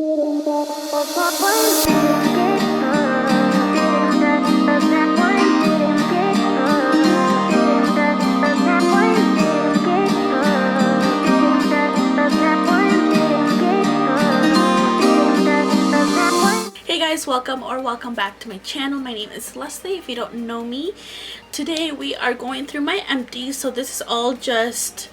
Hey guys, welcome back to my channel. My name is Leslie. If you don't know me, today we are going through my empties. So this is all just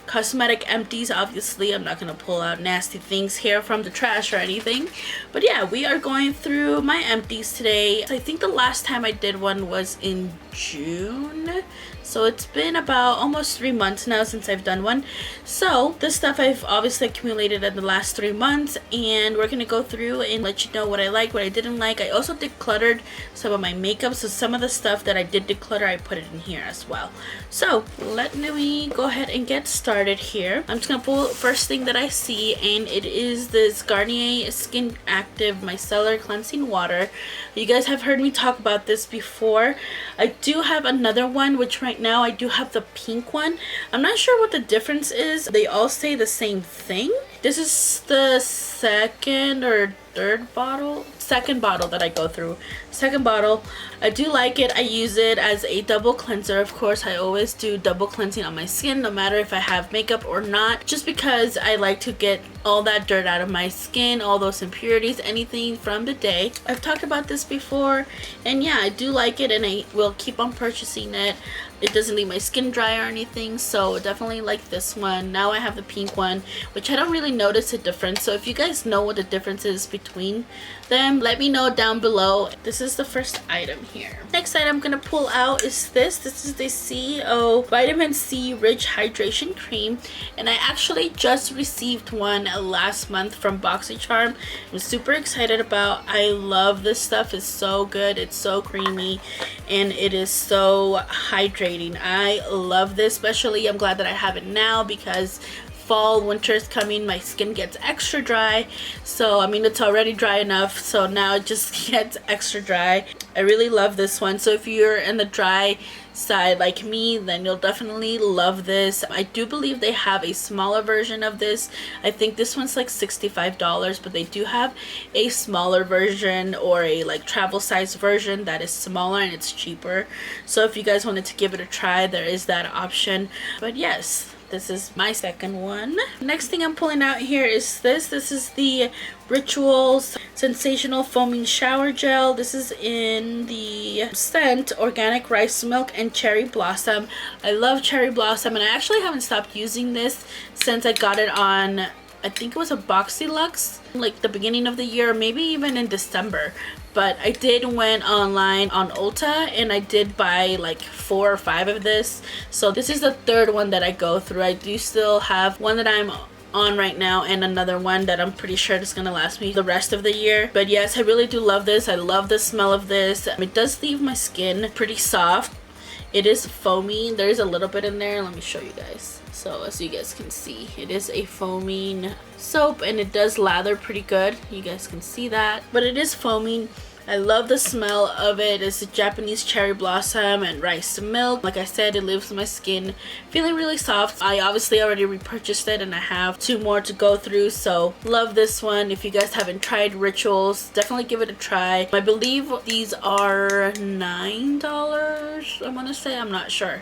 cosmetic empties. Obviously I'm not gonna pull out nasty things here from the trash or anything, but yeah, we are going through my empties today. I think the last time I did one was in June, so it's been about almost 3 months now since I've done one. So this stuff I've obviously accumulated in the last 3 months, and we're gonna go through and let you know what I like, what I didn't like. I also decluttered some of my makeup, so some of the stuff that I did declutter, I put it in here as well. So let me go ahead and get started here. I'm just gonna pull first thing that I see, and it is this Garnier Skin Active Micellar Cleansing Water. You guys have heard me talk about this before. I do have another one, which right now I do have the pink one. I'm not sure what the difference is. They all say the same thing. This is the second or third bottle? Second bottle that I go through. Second bottle. I do like it. I use it as a double cleanser. Of course, I always do double cleansing on my skin, no matter if I have makeup or not, just because I like to get all that dirt out of my skin, all those impurities, anything from the day. I've talked about this before, and yeah, I do like it, and I will keep on purchasing it. It doesn't leave my skin dry or anything, so definitely like this one. Now I have the pink one, which I don't really notice a difference. So if you guys know what the difference is between them, let me know down below. This is the first item here. Next item I'm gonna pull out is this. This is the CEO Vitamin C Rich Hydration Cream, and I actually just received one last month from BoxyCharm. I'm super excited about. I love this stuff. It's so good. It's so creamy, and it is so hydrating. I love this, especially I'm glad that I have it now because fall, winter is coming. My skin gets extra dry, so I mean, it's already dry enough, so now it just gets extra dry. I really love this one. So if you're in the dry side like me, then you'll definitely love this. I do believe they have a smaller version of this. I think this one's like $65, but they do have a smaller version, or a like travel size version that is smaller and it's cheaper. So if you guys wanted to give it a try, there is that option. But yes, this is my second one. Next thing I'm pulling out here is this. This is the Rituals Sensational Foaming Shower Gel. This is in the scent Organic Rice Milk and Cherry Blossom. I love Cherry Blossom, and I actually haven't stopped using this since I got it on, I think it was a BoxyLuxe, like the beginning of the year, maybe even in December. But I did went online on Ulta, and I did buy like 4 or 5 of this. So this is the third one that I go through. I do still have one that I'm on right now, and another one that I'm pretty sure is gonna last me the rest of the year. But yes, I really do love this. I love the smell of this. It does leave my skin pretty soft. It is foamy. There's a little bit in there. Let me show you guys. So as you guys can see, it is a foaming soap, and it does lather pretty good. You guys can see that, but it is foaming. I love the smell of it. It's a Japanese cherry blossom and rice milk. Like I said, it leaves my skin feeling really soft. I obviously already repurchased it, and I have 2 more to go through, so love this one. If you guys haven't tried Rituals, definitely give it a try. I believe these are $9, I want to say. I'm not sure.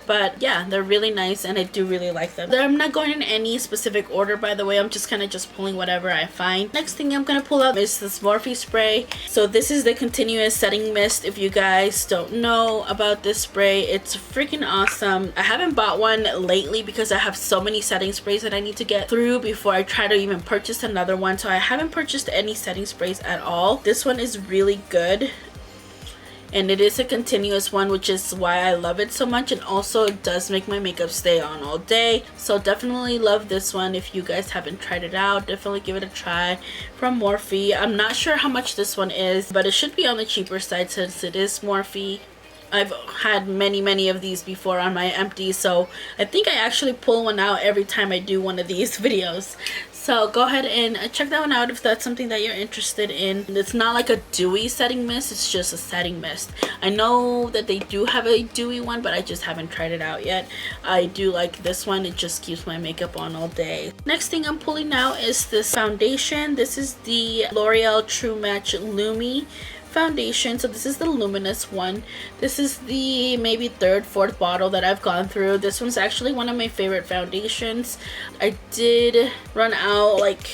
But yeah, they're really nice, and I do really like them. I'm not going in any specific order, by the way. I'm just kind of just pulling whatever I find. Next thing I'm going to pull out is this Morphe spray. So this is the Continuous Setting Mist. If you guys don't know about this spray, it's freaking awesome. I haven't bought one lately because I have so many setting sprays that I need to get through before I try to even purchase another one. So I haven't purchased any setting sprays at all. This one is really good, and it is a continuous one, which is why I love it so much. And also it does make my makeup stay on all day, so definitely love this one. If you guys haven't tried it out, definitely give it a try from Morphe. I'm not sure how much this one is, but it should be on the cheaper side since it is Morphe. I've had many of these before on my empties, so I think I actually pull one out every time I do one of these videos. So go ahead and check that one out if that's something that you're interested in. It's not like a dewy setting mist, it's just a setting mist. I know that they do have a dewy one, but I just haven't tried it out yet. I do like this one. It just keeps my makeup on all day. Next thing I'm pulling out is this foundation. This is the L'Oreal True Match Lumi foundation. So this is the luminous one. This is the maybe third, fourth bottle that I've gone through. This one's actually one of my favorite foundations. I did run out like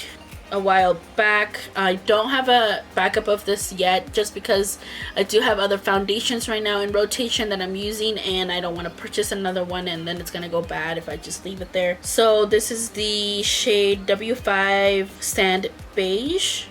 a while back. I don't have a backup of this yet, just because I do have other foundations right now in rotation that I'm using, and I don't want to purchase another one and then it's gonna go bad if I just leave it there. So this is the shade W5 Sand Beige,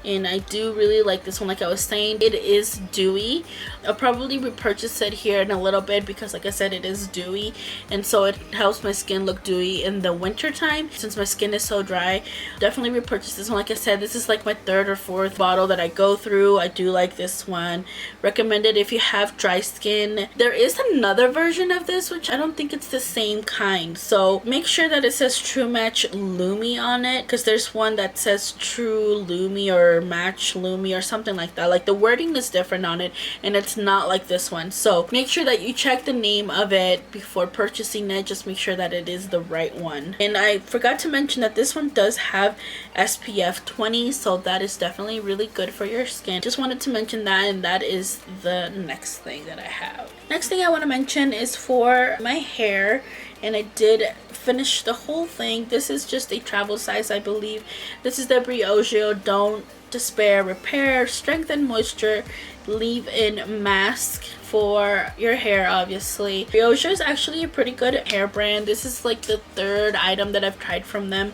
and I do really like this one. Like I was saying, it is dewy. I'll probably repurchase it here in a little bit because, like I said, it is dewy, and so it helps my skin look dewy in the winter time since my skin is so dry. Definitely repurchase this one. Like I said, this is like my third or fourth bottle that I go through. I do like this one. Recommend it if you have dry skin. There is another version of this, which I don't think it's the same kind, so make sure that it says True Match Lumi on it, because there's one that says True Lumi or Match Lumi or something like that. Like the wording is different on it, and it's not like this one. So make sure that you check the name of it before purchasing it. Just make sure that it is the right one. And I forgot to mention that this one does have SPF 20, so that is definitely really good for your skin. Just wanted to mention that, and that is the next thing that I have. Next thing I want to mention is for my hair, and I did finish the whole thing. This is just a travel size, I believe. This is the Briogeo Don't Despair Repair Strengthen Moisture Leave-In Mask for your hair. Obviously, Briogeo is actually a pretty good hair brand. This is like the third item that I've tried from them.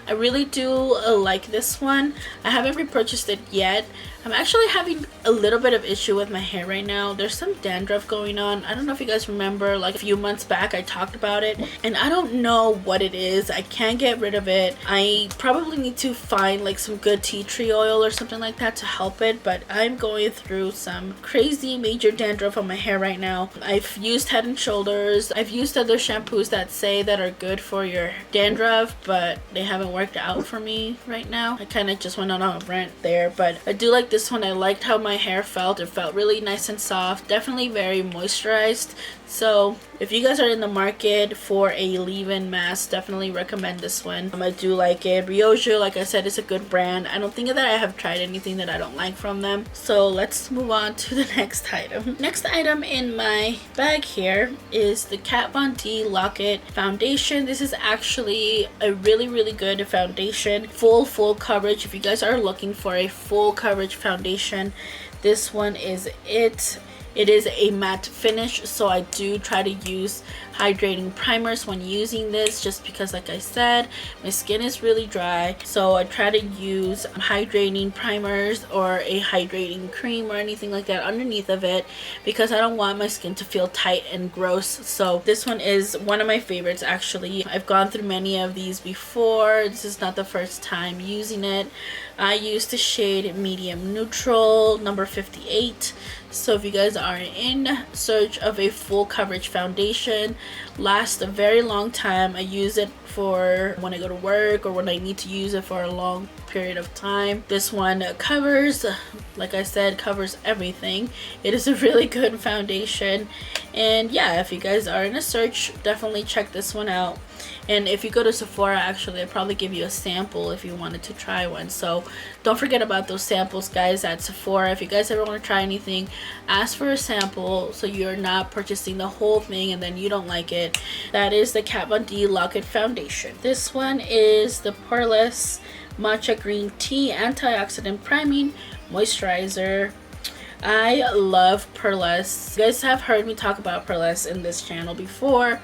I really do like this one. I haven't repurchased it yet. I'm actually having a little bit of issue with my hair right now. There's some dandruff going on. I don't know if you guys remember, like a few months back I talked about it, and I don't know what it is. I can't get rid of it. I probably need to find like some good tea tree oil or something like that to help it, but I'm going through some crazy major dandruff on my hair right now. I've used Head and Shoulders. I've used other shampoos that say that are good for your dandruff, but they haven't worked out for me right now. I kind of just went on a rant there, but I do like this one. I liked how my hair felt. It felt really nice and soft, definitely very moisturized. So if you guys are in the market for a leave-in mask, definitely recommend this one. I do like it. Briogeo, like I said, is a good brand. I don't think that I have tried anything that I don't like from them. So let's move on to the next item. Next item in my bag here is the Kat Von D Lock-It Foundation. This is actually a really good foundation. Full coverage. If you guys are looking for a full coverage foundation, this one is it. It is a matte finish, so I do try to use hydrating primers when using this, just because, like I said, my skin is really dry. So I try to use hydrating primers or a hydrating cream or anything like that underneath of it, because I don't want my skin to feel tight and gross. So this one is one of my favorites actually. I've gone through many of these before. This is not the first time using it. I used the shade Medium Neutral number 58. So if you guys are in search of a full coverage foundation, lasts a very long time. I use it for when I go to work or when I need to use it for a long period of time. This one covers, like I said, covers everything. It is a really good foundation, and yeah, if you guys are in a search, definitely check this one out. And if you go to Sephora, actually I'll probably give you a sample if you wanted to try one. So don't forget about those samples, guys, at Sephora. If you guys ever want to try anything, ask for a sample so you're not purchasing the whole thing and then you don't like it. That is the Kat Von D Lock-It Foundation. This one is the Poreless Matcha Green Tea Antioxidant Priming Moisturizer. I love Poreless. You guys have heard me talk about Poreless in this channel before.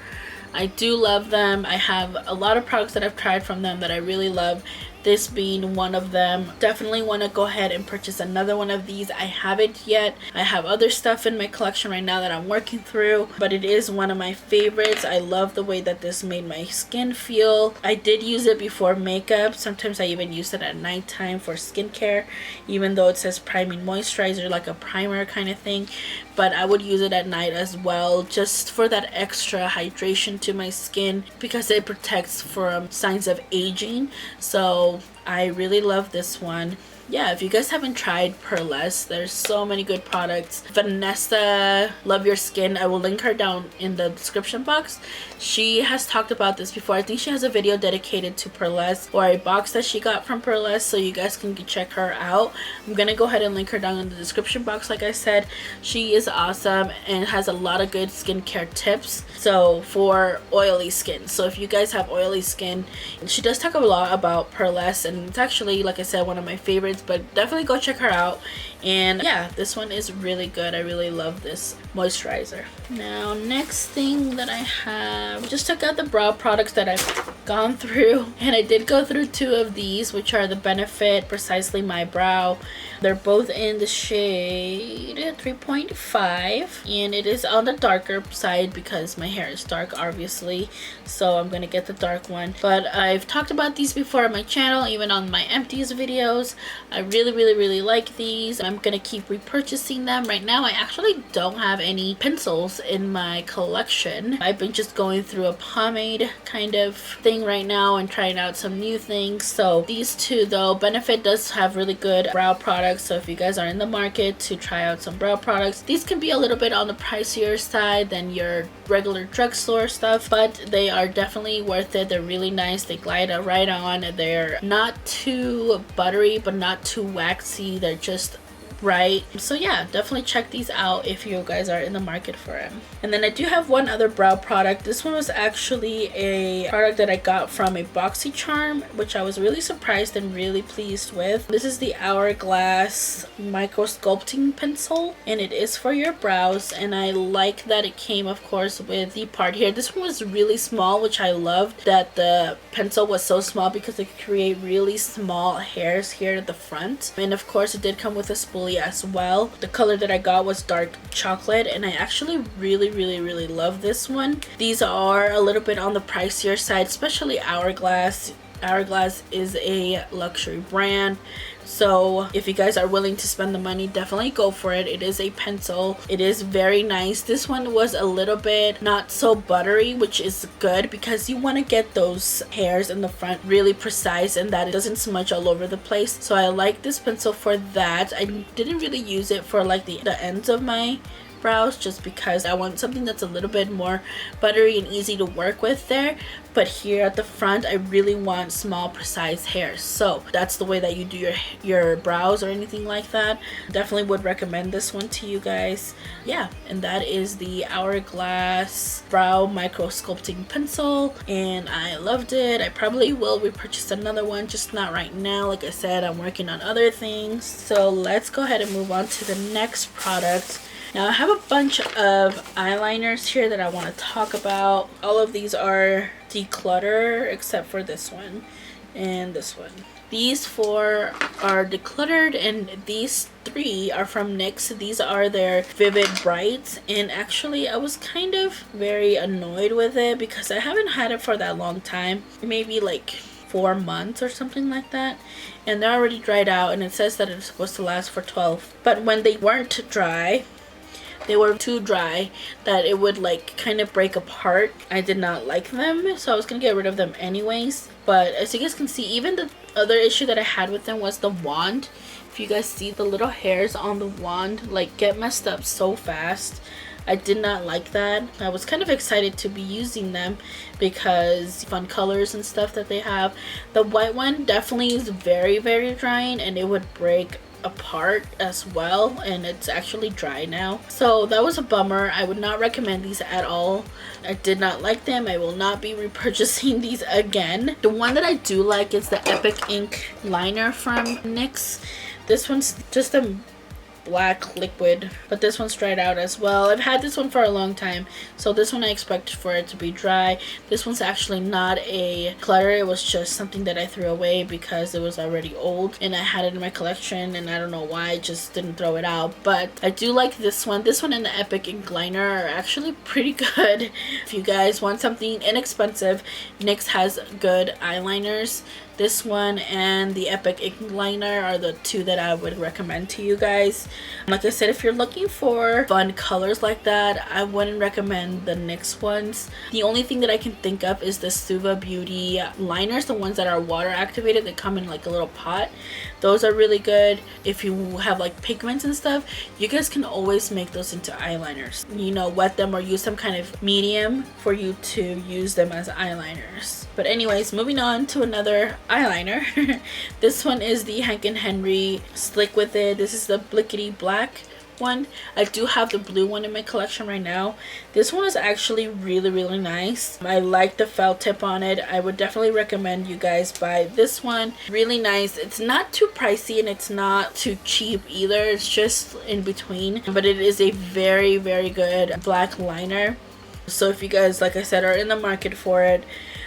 I do love them. I have a lot of products that I've tried from them that I really love. this being one of them. Definitely want to go ahead and purchase another one of these. I haven't yet. I have other stuff in my collection right now that I'm working through, but it is one of my favorites. I love the way that this made my skin feel. I did use it before makeup. Sometimes I even use it at nighttime for skincare, even though it says priming moisturizer, like a primer kind of thing. But I would use it at night as well, just for that extra hydration to my skin, because it protects from signs of aging. So I really love this one. Yeah, if you guys haven't tried Pearlesse, there's so many good products. Vanessa, Love Your Skin, I will link her down in the description box. She has talked about this before. I think she has a video dedicated to Pearlesse, or a box that she got from Pearlesse, so you guys can check her out. I'm gonna go ahead and link her down in the description box. Like I said, she is awesome and has a lot of good skincare tips, so for oily skin. So if you guys have oily skin, she does talk a lot about Pearlesse, and it's actually, like I said, one of my favorites. But definitely go check her out. And yeah, this one is really good. I really love this moisturizer. Now, next thing that I have, just took out the brow products that I've gone through, and I did go through 2 of these, which are the Benefit Precisely My Brow. They're both in the shade 3.5, and it is on the darker side because my hair is dark, obviously, so I'm gonna get the dark one. But I've talked about these before on my channel, even on my empties videos. I really like these. I'm gonna keep repurchasing them. Right now I actually don't have any pencils in my collection. I've been just going through a pomade kind of thing right now and trying out some new things. So these 2 though, Benefit does have really good brow products, so if you guys are in the market to try out some brow products, these can be a little bit on the pricier side than your regular drugstore stuff, but they are definitely worth it. They're really nice. They glide right on. They're not too buttery but not too waxy. They're just right. So yeah, definitely check these out if you guys are in the market for them. And then I do have one other brow product. This one was actually a product that I got from a BoxyCharm, which I was really surprised and really pleased with. This is the Hourglass Micro Sculpting Pencil, and it is for your brows, and I like that it came, of course, with the part here. This one was really small, which I loved that the pencil was so small, because it could create really small hairs here at the front. And of course it did come with a spoolie as well. The color that I got was dark chocolate, and I actually really love this one. These are a little bit on the pricier side, especially Hourglass. Hourglass is a luxury brand, so if you guys are willing to spend the money, definitely go for it. It is a pencil. It is very nice. This one was a little bit not so buttery, which is good because you want to get those hairs in the front really precise and that it doesn't smudge all over the place. So I like this pencil for that. I didn't really use it for like the ends of my brows, just because I want something that's a little bit more buttery and easy to work with there. But here at the front, I really want small, precise hairs. So that's the way that you do your brows or anything like that. Definitely would recommend this one to you guys. Yeah, and that is the Hourglass Brow Micro Sculpting Pencil, and I loved it. I probably will repurchase another one, just not right now. Like I said, I'm working on other things. So let's go ahead and move on to the next product. Now I have a bunch of eyeliners here that I want to talk about. All of these are declutter except for this one and this one. These 4 are decluttered, and these 3 are from NYX. These are their Vivid Brights, and actually I was kind of very annoyed with it because I haven't had it for that long time, maybe like 4 months or something like that, and they're already dried out, and it says that it's supposed to last for 12. But when they weren't dry, they were too dry that it would like kind of break apart. I did not like them, so I was gonna get rid of them anyways. But as you guys can see, even the other issue that I had with them was the wand. If you guys see, the little hairs on the wand like get messed up so fast. I did not like that. I was kind of excited to be using them because fun colors and stuff that they have. The white one definitely is very drying, and it would break apart as well, and it's actually dry now, so that was a bummer. I would not recommend these at all. I did not like them. I will not be repurchasing these again. The one that I do like is the Epic Ink liner from NYX. This one's just a black liquid, but this one's dried out as well. I've had this one for a long time, so this one I expect for it to be dry. This one's actually not a clutter, it was just something that I threw away because it was already old and I had it in my collection, and I don't know why I just didn't throw it out. But I do like this one. This one and the Epic Ink Liner are actually pretty good. If you guys want something inexpensive, NYX has good eyeliners. This one and the Epic Ink Liner are the two that I would recommend to you guys. Like I said, if you're looking for fun colors like that, I wouldn't recommend the NYX ones. The only thing that I can think of is the Suva Beauty liners, the ones that are water activated. They come in like a little pot. Those are really good. If you have like pigments and stuff, you guys can always make those into eyeliners. You know, wet them or use some kind of medium for you to use them as eyeliners. But anyways, moving on to another eyeliner. This one is the Hank & Henry Slick With It. This is the Blickety Black one. I do have the blue one in my collection right now. This one is actually really nice. I like the felt tip on it. I would definitely recommend you guys buy this one. Really nice. It's not too pricey and it's not too cheap either. It's just in between, but it is a very good black liner. So if you guys, like I said, are in the market for it,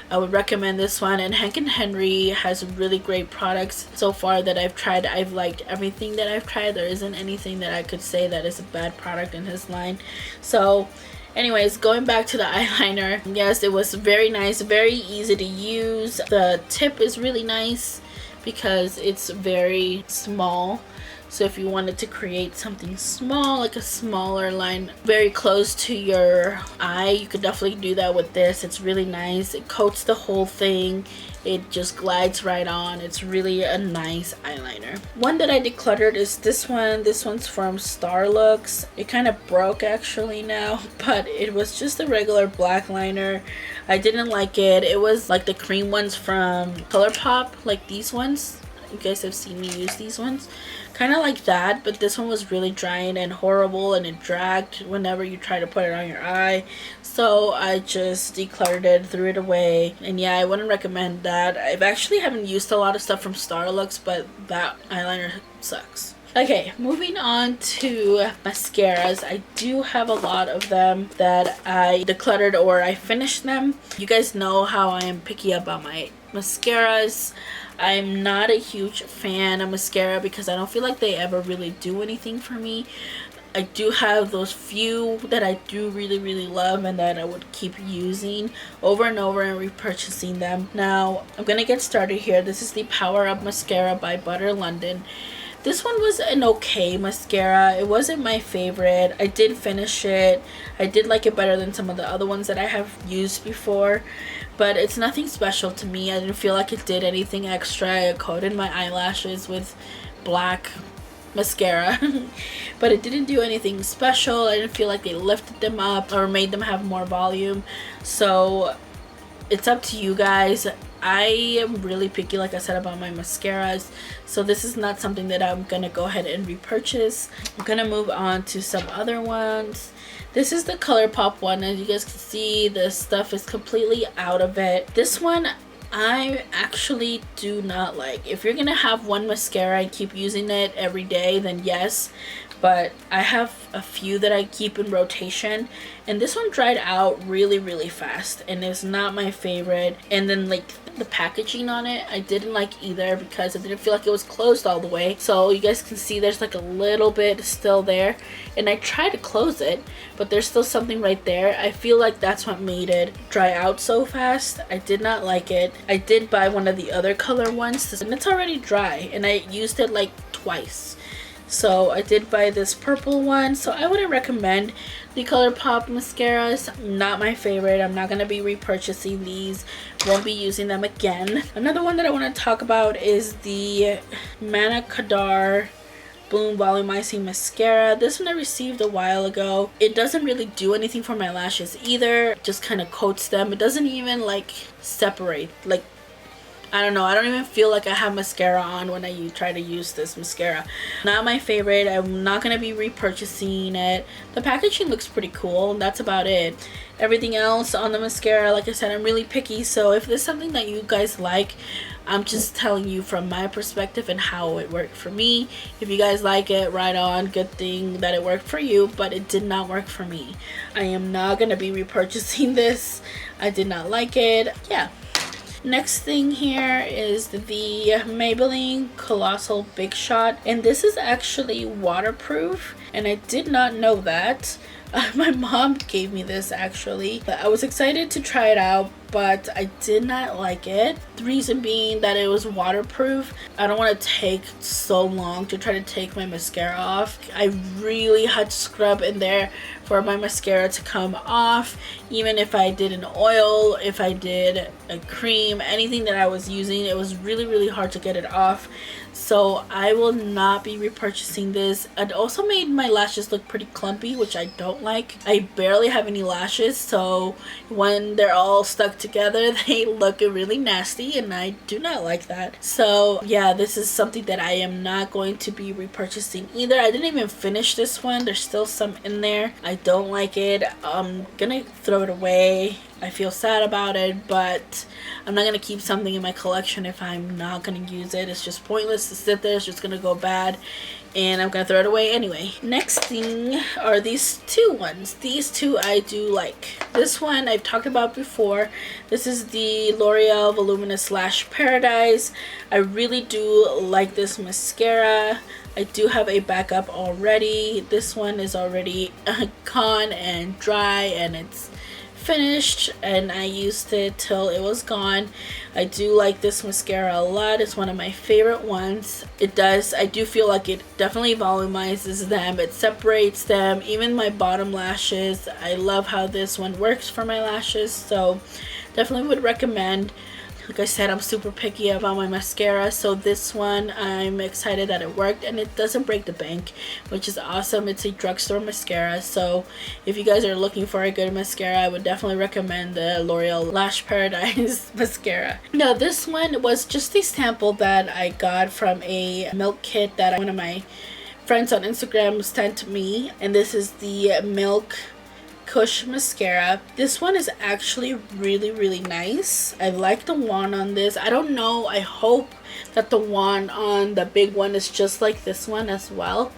I would recommend this one. And Hank & Henry has really great products so far that I've tried. I've liked everything that I've tried. There isn't anything that I could say that is a bad product in his line. So anyways, going back to the eyeliner, yes, it was very nice, very easy to use. The tip is really nice because it's very small. So if you wanted to create something small, like a smaller line very close to your eye, you could definitely do that with this. It's really nice. It coats the whole thing. It just glides right on. It's really a nice eyeliner. One that I decluttered is this one. This one's from Starlux. It kind of broke actually now, but it was just a regular black liner. I didn't like it. It was like the cream ones from ColourPop, like these ones. You guys have seen me use these ones. Kind of like that, but this one was really dry and horrible, and it dragged whenever you try to put it on your eye. So I just decluttered it, threw it away, and yeah, I wouldn't recommend that. I've actually haven't used a lot of stuff from Starlux, but that eyeliner sucks. Okay, moving on to mascaras. I do have a lot of them that I decluttered or I finished them. You guys know how I am picky about my mascaras. I'm not a huge fan of mascara because I don't feel like they ever really do anything for me. I do have those few that I do really love and that I would keep using over and over and repurchasing them. Now, I'm going to get started here. This is the Power Up Mascara by Butter London. This one was an okay mascara. It wasn't my favorite. I did finish it. I did like it better than some of the other ones that I have used before. But it's nothing special to me. I didn't feel like it did anything extra. I coated my eyelashes with black mascara. But it didn't do anything special. I didn't feel like they lifted them up or made them have more volume. So it's up to you guys. I am really picky, like I said, about my mascaras. So this is not something that I'm going to go ahead and repurchase. I'm going to move on to some other ones. This is the ColourPop one. As you guys can see, the stuff is completely out of it. This one I actually do not like. If you're gonna have one mascara and keep using it every day, then yes. But I have a few that I keep in rotation, and this one dried out really fast and it's not my favorite. And then like the packaging on it, I didn't like either because I didn't feel like it was closed all the way. So you guys can see there's like a little bit still there, and I tried to close it, but there's still something right there. I feel like that's what made it dry out so fast. I did not like it. I did buy one of the other color ones and it's already dry, and I used it like twice. So I did buy this purple one. So I wouldn't recommend the ColourPop mascaras. Not my favorite. I'm not going to be repurchasing these. Won't be using them again. Another one that I want to talk about is the Manna Kadar Bloom Volumizing Mascara. This one I received a while ago. It doesn't really do anything for my lashes either. It just kind of coats them. It doesn't even like separate. Like, I don't know. I don't even feel like I have mascara on when I try to use this mascara. Not my favorite. I'm not going to be repurchasing it. The packaging looks pretty cool. That's about it. Everything else on the mascara, like I said, I'm really picky. So if there's something that you guys like, I'm just telling you from my perspective and how it worked for me. If you guys like it, right on, good thing that it worked for you, but it did not work for me. I am not gonna be repurchasing this. I did not like it. Yeah. Next thing here is the Maybelline Colossal Big Shot, and this is actually waterproof, and I did not know that. My mom gave me this actually. I was excited to try it out, but I did not like it. The reason being that it was waterproof. I don't want to take so long to try to take my mascara off. I really had to scrub in there for my mascara to come off. Even if I did an oil, if I did a cream, anything that I was using, it was really hard to get it off. So I will not be repurchasing this. It also made my lashes look pretty clumpy, which I don't like. I barely have any lashes, so when they're all stuck together, they look really nasty, and I do not like that. So yeah, this is something that I am not going to be repurchasing either. I didn't even finish this one. There's still some in there. I don't like it. I'm gonna throw it away. I feel sad about it, but I'm not gonna keep something in my collection if I'm not gonna use it. It's just pointless to sit there. It's just gonna go bad, and I'm gonna throw it away anyway. Next thing are these two ones. These two I do like. This one I've talked about before. This is the L'Oreal Voluminous Lash Paradise. I really do like this mascara. I do have a backup already. This one is already gone and dry, and it's finished, and I used it till it was gone. I do like this mascara a lot. It's one of my favorite ones. I do feel like it definitely volumizes them. It separates them, even my bottom lashes. I love how this one works for my lashes, so definitely would recommend. Like I said, I'm super picky about my mascara, so this one I'm excited that it worked, and it doesn't break the bank, which is awesome. It's a drugstore mascara, so if you guys are looking for a good mascara, I would definitely recommend the L'Oreal Lash Paradise mascara. Now this one was just a sample that I got from a milk kit that one of my friends on Instagram sent me, and this is the Milk Kush mascara. This one is actually really nice. I like the wand on this. I don't know, I hope that the wand on the big one is just like this one as well.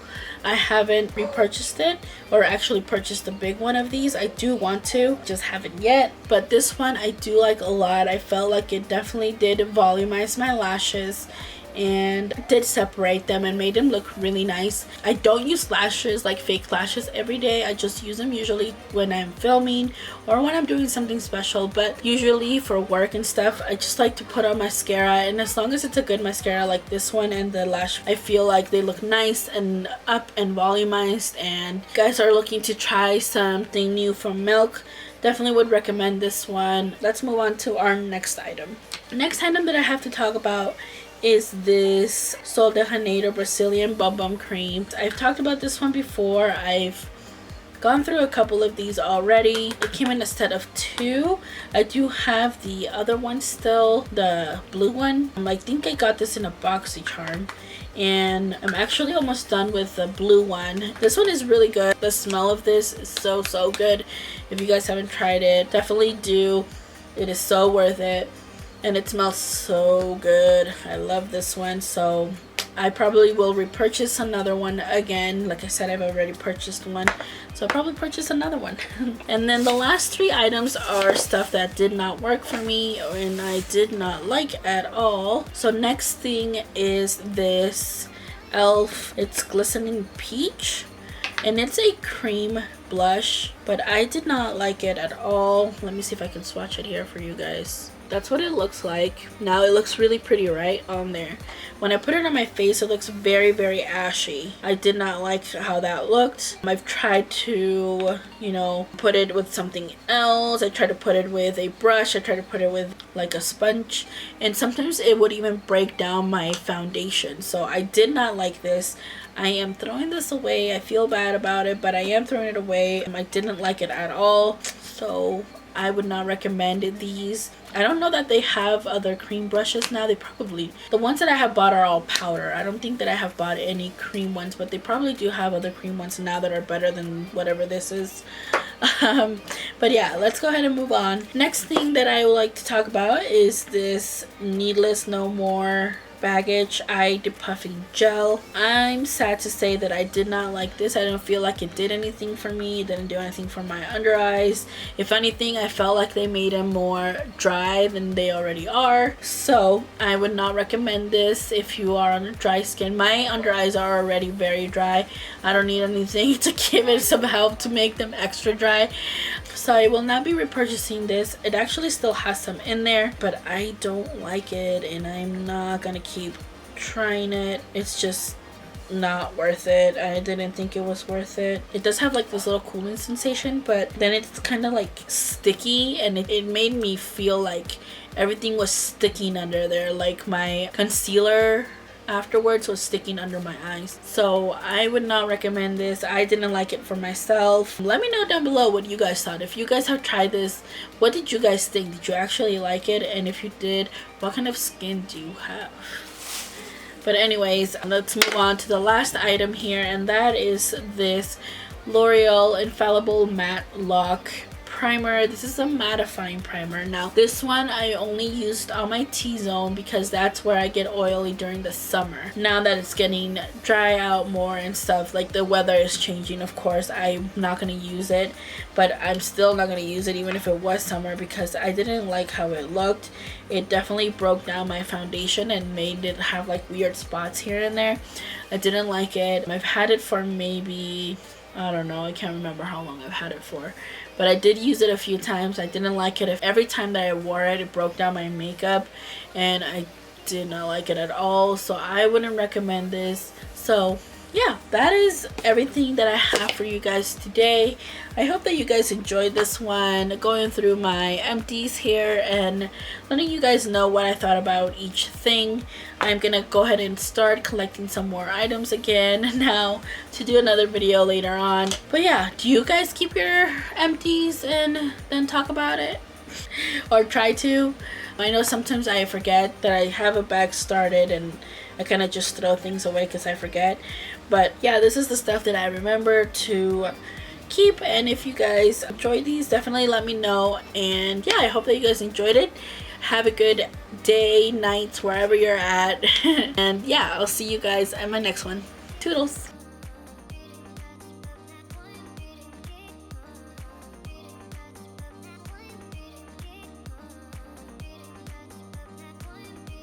I haven't repurchased it, or actually purchased the big one of these. I do want to, just haven't yet, but this one I do like a lot. I felt like it definitely did volumize my lashes and did separate them and made them look really nice. I don't use lashes, like fake lashes, every day. I just use them usually when I'm filming or when I'm doing something special, but usually for work and stuff I just like to put on mascara, and as long as it's a good mascara like this one and the lash, I feel like they look nice and up and volumized. And if you guys are looking to try something new from Milk, definitely would recommend this one. Let's move on to our next item. Next item that I have to talk about is this Sol de Janeiro Brazilian Bum Bum Cream. I've talked about this one before. I've gone through a couple of these already. It came in a set of 2. I do have the other one still, the blue one. I think I got this in a BoxyCharm, and I'm actually almost done with the blue one. This one is really good. The smell of this is so good. If you guys haven't tried it, definitely do. It is so worth it, and it smells so good. I love this one, so I probably will repurchase another one again. Like I said, I've already purchased one, so I'll probably purchase another one. And then the last 3 items are stuff that did not work for me and I did not like at all. So next thing is this e.l.f. It's Glistening Peach, and it's a cream blush, but I did not like it at all. Let me see if I can swatch it here for you guys. That's what it looks like. Now it looks really pretty right on there. When I put it on my face, it looks very ashy. I did not like how that looked. I've tried to, put it with something else. I tried to put it with a brush. I tried to put it with like a sponge, and sometimes it would even break down my foundation. So I did not like this. I am throwing this away. I feel bad about it, but I am throwing it away. I didn't like it at all, so I would not recommend these. I don't know that they have other cream brushes now. They probably, the ones that I have bought are all powder. I don't think that I have bought any cream ones, but they probably do have other cream ones now that are better than whatever this is. But yeah, let's go ahead and move on. Next thing that I would like to talk about is this Needless No More baggage eye depuffing gel. I'm sad to say that I did not like this. I don't feel like it did anything for me. It didn't do anything for my under eyes. If anything, I felt like they made them more dry than they already are. So I would not recommend this if you are on dry skin. My under eyes are already very dry. I don't need anything to give it some help to make them extra dry. So I will not be repurchasing this. It actually still has some in there, but I don't like it and I'm not gonna keep trying it. It's just not worth it. I didn't think it was worth it. It does have like this little cooling sensation, but then it's kind of like sticky, and it made me feel like everything was sticking under there, like my concealer afterwards was sticking under my eyes. So I would not recommend this. I didn't like it for myself. Let me know down below what you guys thought. If you guys have tried this, what did you guys think? Did you actually like it? And if you did, what kind of skin do you have? But anyways, let's move on to the last item here, and that is this L'Oreal Infallible Matte Lock primer. This is a mattifying primer. Now this one I only used on my T-zone because that's where I get oily during the summer. Now that it's getting dry out more and stuff, like the weather is changing, of course I'm not going to use it, but I'm still not going to use it even if it was summer because I didn't like how it looked. It definitely broke down my foundation and made it have like weird spots here and there. I didn't like it. I've had it for maybe, I don't know, I can't remember how long I've had it for, but I did use it a few times. I didn't like it. Every time that I wore it, it broke down my makeup and I did not like it at all, so I wouldn't recommend this. So yeah, that is everything that I have for you guys today. I hope that you guys enjoyed this one, going through my empties here and letting you guys know what I thought about each thing. I'm gonna go ahead and start collecting some more items again now to do another video later on. But yeah, do you guys keep your empties and then talk about it? Or try to? I know sometimes I forget that I have a bag started and I kind of just throw things away because I forget. But yeah, this is the stuff that I remember to keep, and if you guys enjoyed these, definitely let me know. And yeah, I hope that you guys enjoyed it. Have a good day, night, wherever you're at. And yeah, I'll see you guys at my next one. Toodles!